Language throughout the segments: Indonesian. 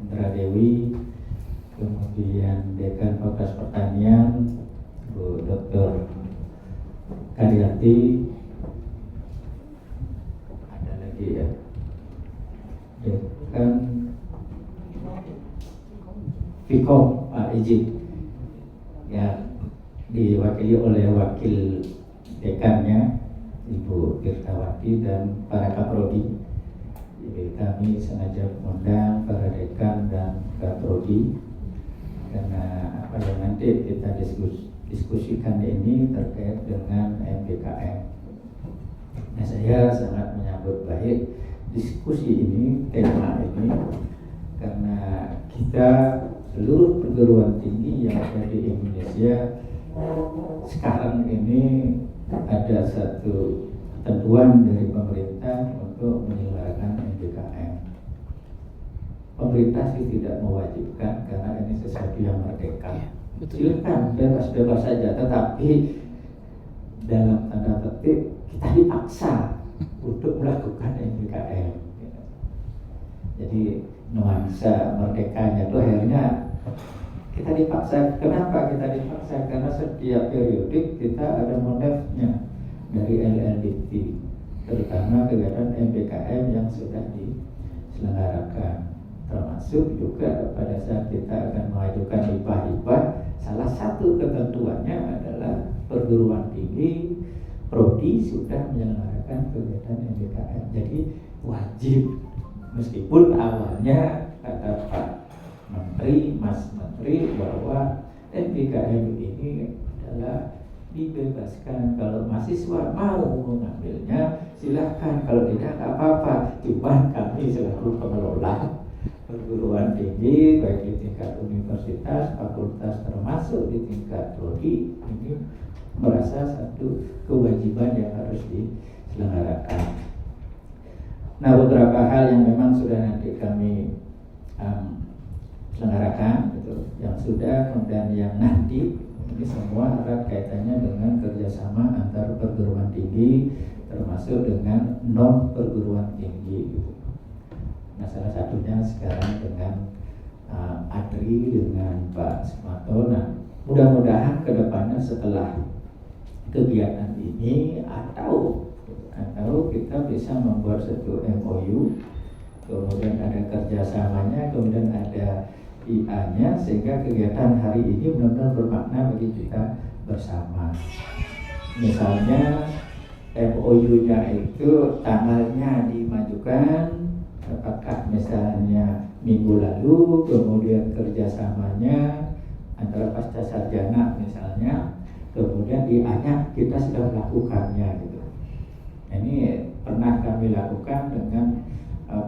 Indra Dewi, kemudian Dekan Fakultas Pertanian Bu Dr. Karyati, ada lagi ya Dekan Fikom Pak Ijib ya, diwakili oleh wakil dekannya Ibu Tirtawati dan para kaprodi. Jadi kami sengaja mengundang para dekan dan kaprodi karena apa yang nanti kita diskusikan ini terkait dengan MBKM. Nah, saya sangat menyambut baik diskusi ini, tema ini, karena kita seluruh perguruan tinggi yang ada di Indonesia sekarang ini ada satu ketentuan dari pemerintah untuk menyelenggarakan MBKM. Pemerintah sih tidak mewajibkan karena ini sesuatu yang merdeka. Silakan bebas-bebas saja, tetapi dalam tanda petik kita dipaksa untuk melakukan MBKM. Jadi nuansa merdekanya itu akhirnya kita dipaksa. Kenapa kita dipaksa? Karena setiap periodik kita ada modelnya dari LLDT, terutama kegiatan MBKM yang sudah diselenggarakan. Termasuk juga pada saat kita akan mengajukan hibah-hibah, salah satu ketentuannya adalah perguruan tinggi prodi sudah menyelenggarakan kegiatan MBKM. Jadi wajib, meskipun awalnya kata Pak Menteri, Mas Menteri, bahwa MBKM ini adalah dibebaskan, kalau mahasiswa mau mengambilnya silahkan, kalau tidak nggak apa-apa. Cuma kami selaku pengelola perguruan tinggi baik di tingkat universitas, fakultas, termasuk di tingkat prodi, ini merasa satu kewajiban yang harus diselenggarakan. Nah, beberapa hal yang memang sudah nanti kami selenggarakan gitu, yang sudah dan yang nanti, ini semua erat kaitannya dengan kerjasama antar perguruan tinggi, termasuk dengan non perguruan tinggi gitu. Nah, salah satunya sekarang dengan ADRI dengan Pak Sumarto. Nah, mudah-mudahan kedepannya setelah kegiatan ini atau kita bisa membuat satu MOU, kemudian ada kerjasamanya, kemudian ada IA-nya, sehingga kegiatan hari ini benar-benar bermakna bagi kita bersama. Misalnya MOU-nya itu tanggalnya dimajukan, apakah misalnya minggu lalu, kemudian kerjasamanya antara pasca sarjana misalnya, kemudian IA-nya kita sudah melakukannya gitu. Ini pernah kami lakukan dengan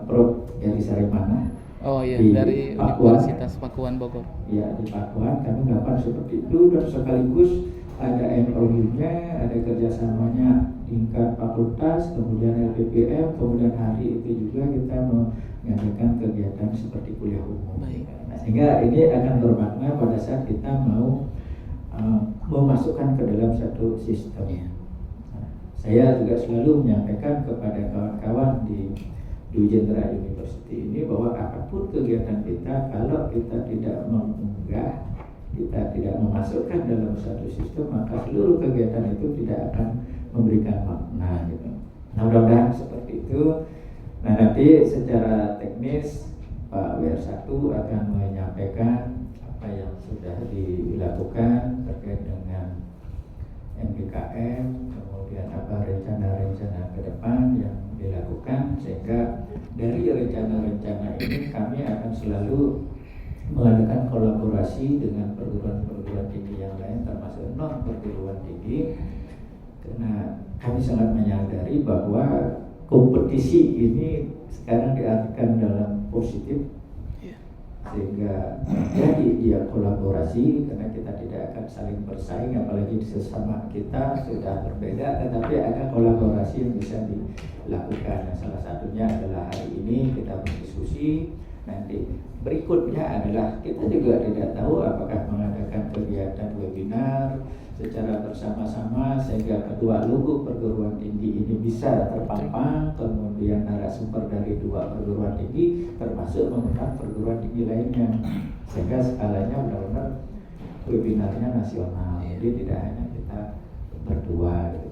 Prof. Eri Sarimana. Oh iya, di dari Pakuan. Universitas Pakuan Bogor. Ya, di Pakuan kami melakukan seperti itu, dan sekaligus ada MOU-nya, ada kerjasamanya tingkat fakultas, kemudian LPPM, kemudian hari itu juga kita mengadakan kegiatan seperti kuliah umum. Baik. Nah, sehingga ini akan bermakna pada saat kita mau memasukkan ke dalam satu sistem. Nah, saya juga selalu menyampaikan kepada kawan-kawan di Dwi Jendra University ini bahwa apapun kegiatan kita, kalau kita tidak mengunggah, kita tidak memasukkan dalam satu sistem, maka seluruh kegiatan itu tidak akan memberikan makna gitu. Nah, mudah-mudahan seperti itu. Nah, nanti secara teknis Pak WR1 akan menyampaikan apa yang sudah dilakukan terkait dengan MBKM, kemudian apa rencana-rencana ke depan yang dilakukan, sehingga dari rencana-rencana ini kami akan selalu mengadakan kolaborasi dengan perguruan-perguruan tinggi yang lain, termasuk non perguruan tinggi, karena kami sangat menyadari bahwa kompetisi ini sekarang diartikan dalam positif, sehingga jadi dia kolaborasi, karena kita tidak akan saling bersaing, apalagi sesama kita sudah berbeda, tetapi ada kolaborasi yang bisa dilakukan. Nah, salah satunya adalah hari ini kita berdiskusi Nanti berikutnya adalah kita juga tidak tahu apakah mengadakan kegiatan webinar secara bersama-sama sehingga kedua logo perguruan tinggi ini bisa terpampang, kemudian narasumber dari dua perguruan tinggi termasuk mengundang perguruan tinggi lainnya, sehingga skalanya benar-benar webinarnya nasional, jadi tidak hanya kita berdua gitu.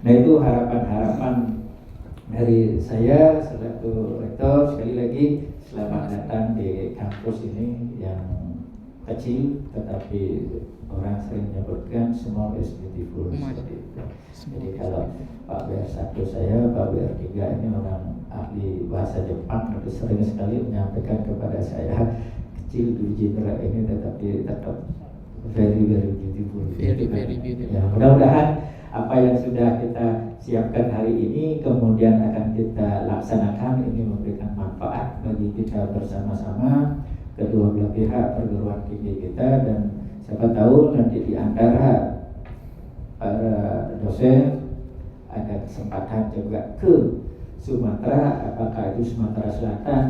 Nah, itu harapan-harapan dari saya selaku rektor. Sekali lagi selamat datang di kampus ini yang kecil tetapi orang sering menyebutkan small is beautiful. Jadi kalau Pak BR1 saya, Pak BR3 ini orang ahli bahasa Jepang, itu sering sekali menyampaikan kepada saya kecil di Jindra ini tetapi tetap very beautiful. Very beautiful. Ya, mudah-mudahan apa yang sudah kita siapkan hari ini kemudian akan kita laksanakan ini memberikan manfaat bagi kita bersama-sama, kedua belah pihak perguruan tinggi kita, dan siapa tahu nanti di antara para dosen ada kesempatan juga ke Sumatera, apakah itu Sumatera Selatan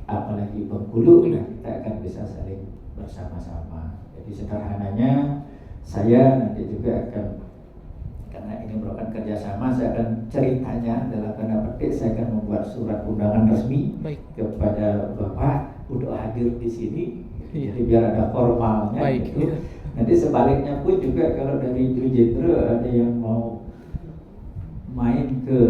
apalagi Bengkulu, nah kita akan bisa saling bersama-sama. Jadi sederhananya saya nanti juga akan, karena ini merupakan kerjasama, saya akan ceritanya dalam tanda petik, saya akan membuat surat undangan resmi kepada Bapak untuk hadir di sini, jadi biar ada formalnya gitu. Nanti sebaliknya pun juga kalau dari Jujitro ada yang mau main ke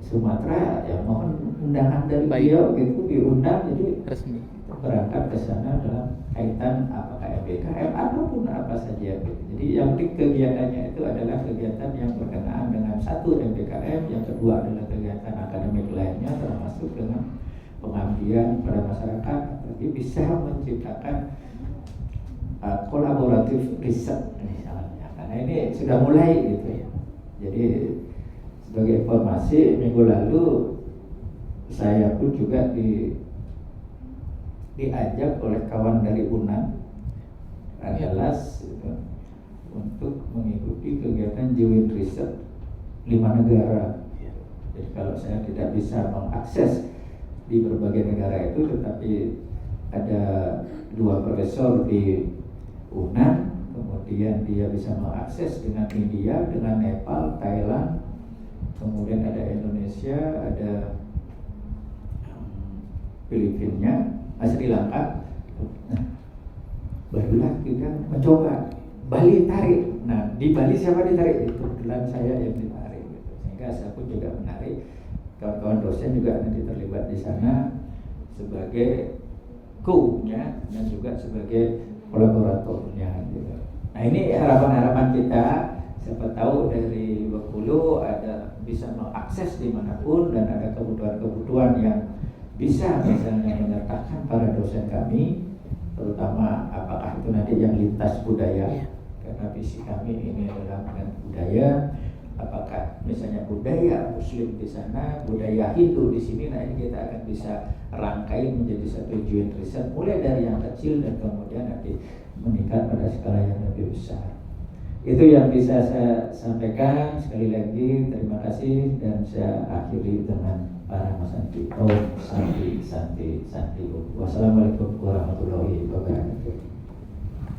Sumatera, ya mohon undangan dari beliau gitu, diundang, jadi resmi berangkat ke sana dalam kaitan apakah MBKM ataupun apa saja gitu. Jadi yang penting kegiatannya itu adalah kegiatan yang berkenaan dengan satu MBKM, yang kedua adalah kegiatan akademik lainnya termasuk dengan pengabdian pada masyarakat, tapi bisa menciptakan kolaboratif riset misalnya. Karena ini sudah mulai gitu ya. Jadi sebagai informasi, minggu lalu saya pun juga diajak oleh kawan dari UNAN adalah untuk mengikuti kegiatan joint research 5 negara. Jadi kalau saya tidak bisa mengakses di berbagai negara itu, tetapi ada 2 profesor di UNAN, kemudian dia bisa mengakses dengan India, dengan Nepal, Thailand, kemudian ada Indonesia, ada Filipina, Sri Lanka. Nah, barulah kita mencoba Bali tarik. Nah, di Bali siapa ditarik? Itu kebetulan saya yang ditarik gitu. Sehingga saya pun juga menarik kawan-kawan dosen juga nanti terlibat di sana sebagai co-nya dan juga sebagai kolaboratornya gitu. Nah, ini harapan-harapan kita, siapa tahu dari Bengkulu ada bisa mengakses dimanapun, dan ada kebutuhan-kebutuhan yang bisa misalnya menyertakan para dosen kami, terutama apakah itu nanti yang lintas budaya, karena visi kami ini adalah dengan budaya, apakah misalnya budaya Muslim di sana, budaya Hindu di sini. Nah, ini kita akan bisa rangkai menjadi satu joint riset, mulai dari yang kecil dan kemudian nanti meningkat pada skala yang lebih besar. Itu yang bisa saya sampaikan. Sekali lagi terima kasih, dan saya akhiri dengan para Mas Santi. Om Santi Santi Santi. Wassalamualaikum warahmatullahi wabarakatuh.